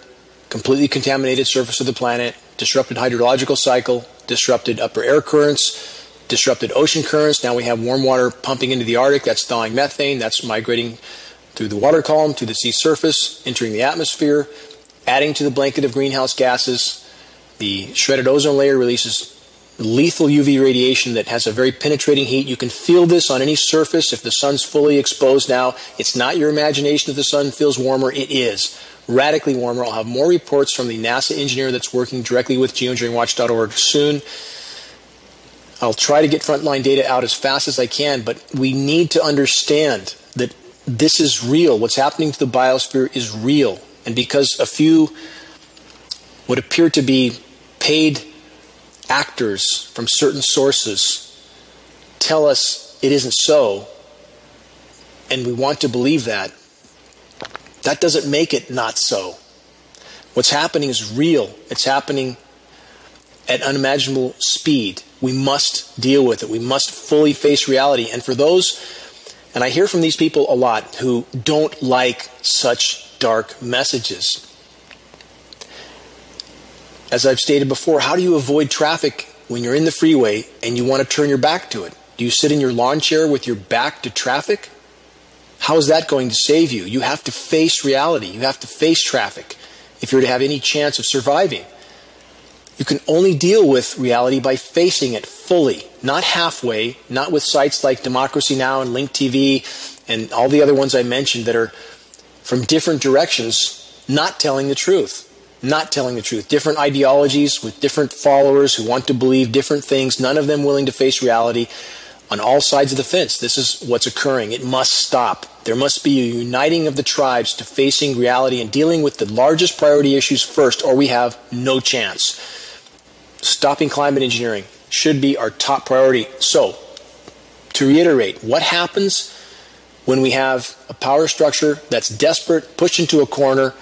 Speaker 2: completely contaminated surface of the planet, disrupted hydrological cycle, disrupted upper air currents, disrupted ocean currents. Now we have warm water pumping into the Arctic. That's thawing methane. That's migrating through the water column to the sea surface, entering the atmosphere, adding to the blanket of greenhouse gases. The shredded ozone layer releases lethal UV radiation that has a very penetrating heat. You can feel this on any surface if the sun's fully exposed now. It's not your imagination if the sun feels warmer. It is radically warmer. I'll have more reports from the NASA engineer that's working directly with GeoEngineeringWatch.org soon. I'll try to get frontline data out as fast as I can, but we need to understand that this is real. What's happening to the biosphere is real. And because a few would appear to be paid actors from certain sources tell us it isn't so, and we want to believe that, that doesn't make it not so. What's happening is real. It's happening at unimaginable speed. We must deal with it. We must fully face reality. And for those, and I hear from these people a lot, who don't like such dark messages, As I've stated before, how do you avoid traffic when you're in the freeway and you want to turn your back to it? Do you sit in your lawn chair with your back to traffic? How is that going to save you? You have to face reality. You have to face traffic if you're to have any chance of surviving. You can only deal with reality by facing it fully, not halfway, not with sites like Democracy Now! And Link TV and all the other ones I mentioned that are from different directions, not telling the truth. Not telling the truth. Different ideologies with different followers who want to believe different things, none of them willing to face reality on all sides of the fence. This is what's occurring. It must stop. There must be a uniting of the tribes to facing reality and dealing with the largest priority issues first, or we have no chance. Stopping climate engineering should be our top priority. So, to reiterate, what happens when we have a power structure that's desperate, pushed into a corner,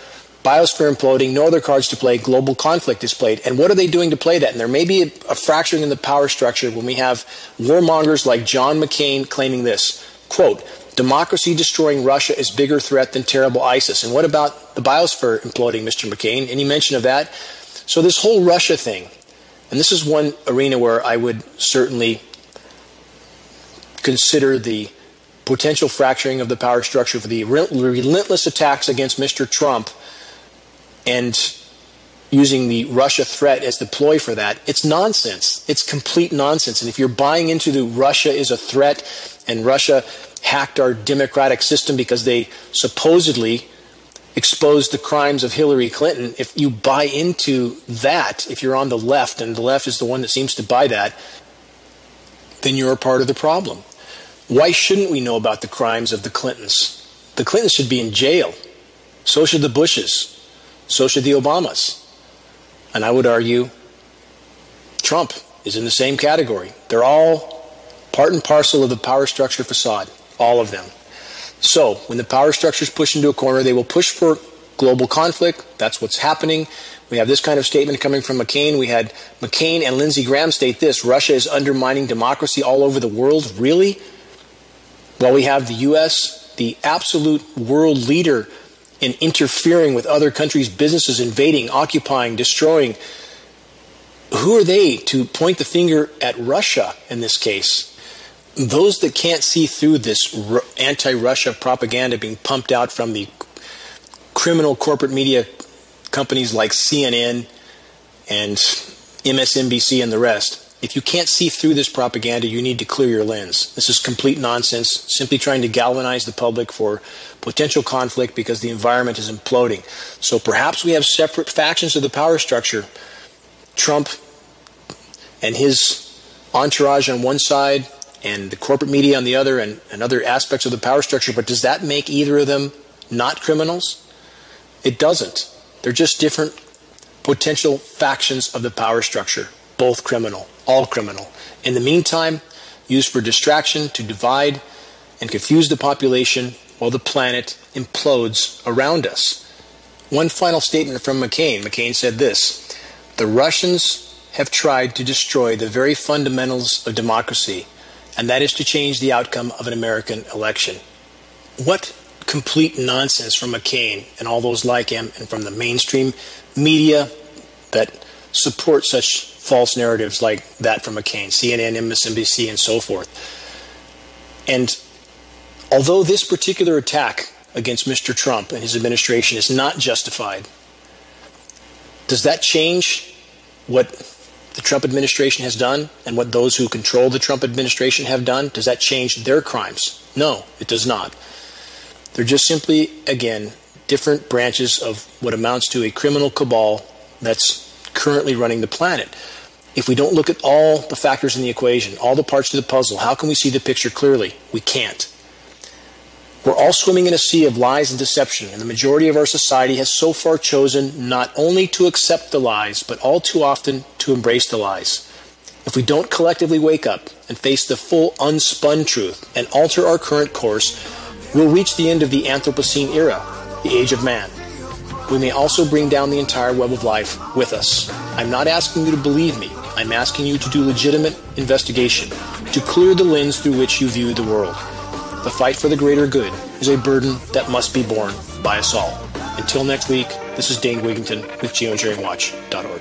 Speaker 2: biosphere imploding, no other cards to play, global conflict is played? And what are they doing to play that? And there may be a fracturing in the power structure when we have warmongers like John McCain claiming this, quote, democracy destroying Russia is bigger threat than terrible ISIS. And what about the biosphere imploding, Mr. McCain? Any mention of that? So this whole Russia thing, and this is one arena where I would certainly consider the potential fracturing of the power structure for the relentless attacks against Mr. Trump and using the Russia threat as the ploy for that. It's nonsense. It's complete nonsense. And if you're buying into the Russia is a threat and Russia hacked our democratic system because they supposedly exposed the crimes of Hillary Clinton, if you buy into that, if you're on the left, and the left is the one that seems to buy that, then you're a part of the problem. Why shouldn't we know about the crimes of the Clintons? The Clintons should be in jail. So should the Bushes. So should the Obamas. And I would argue Trump is in the same category. They're all part and parcel of the power structure facade, all of them. So when the power structure is pushed into a corner, they will push for global conflict. That's what's happening. We have this kind of statement coming from McCain. We had McCain and Lindsey Graham state this: Russia is undermining democracy all over the world. Really? Well, we have the U.S., the absolute world leader in interfering with other countries' businesses, invading, occupying, destroying. Who are they to point the finger at Russia in this case? Those that can't see through this anti-Russia propaganda being pumped out from the criminal corporate media companies like CNN and MSNBC and the rest, if you can't see through this propaganda, you need to clear your lens. This is complete nonsense, simply trying to galvanize the public for potential conflict because the environment is imploding. So perhaps we have separate factions of the power structure. Trump and his entourage on one side and the corporate media on the other, and other aspects of the power structure. But does that make either of them not criminals? It doesn't. They're just different potential factions of the power structure. Both criminal, all criminal. In the meantime, used for distraction to divide and confuse the population while the planet implodes around us. One final statement from McCain. McCain said this: the Russians have tried to destroy the very fundamentals of democracy, and that is to change the outcome of an American election. What complete nonsense from McCain and all those like him, and from the mainstream media that support such false narratives like that from McCain, CNN, MSNBC, and so forth. And although this particular attack against Mr. Trump and his administration is not justified, does that change what the Trump administration has done and what those who control the Trump administration have done? Does that change their crimes? No, it does not. They're just simply, again, different branches of what amounts to a criminal cabal that's currently running the planet. If we don't look at all the factors in the equation, all the parts of the puzzle, how can we see the picture clearly? We can't. We're all swimming in a sea of lies and deception, and the majority of our society has so far chosen not only to accept the lies, but all too often to embrace the lies. If we don't collectively wake up and face the full unspun truth and alter our current course, we'll reach the end of the Anthropocene era, the age of man. We may also bring down the entire web of life with us. I'm not asking you to believe me. I'm asking you to do legitimate investigation, to clear the lens through which you view the world. The fight for the greater good is a burden that must be borne by us all. Until next week, this is Dane Wigington with GeoEngineeringWatch.org.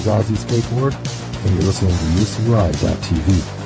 Speaker 3: is Ozzy Skateboard, and you're listening to UCY.tv.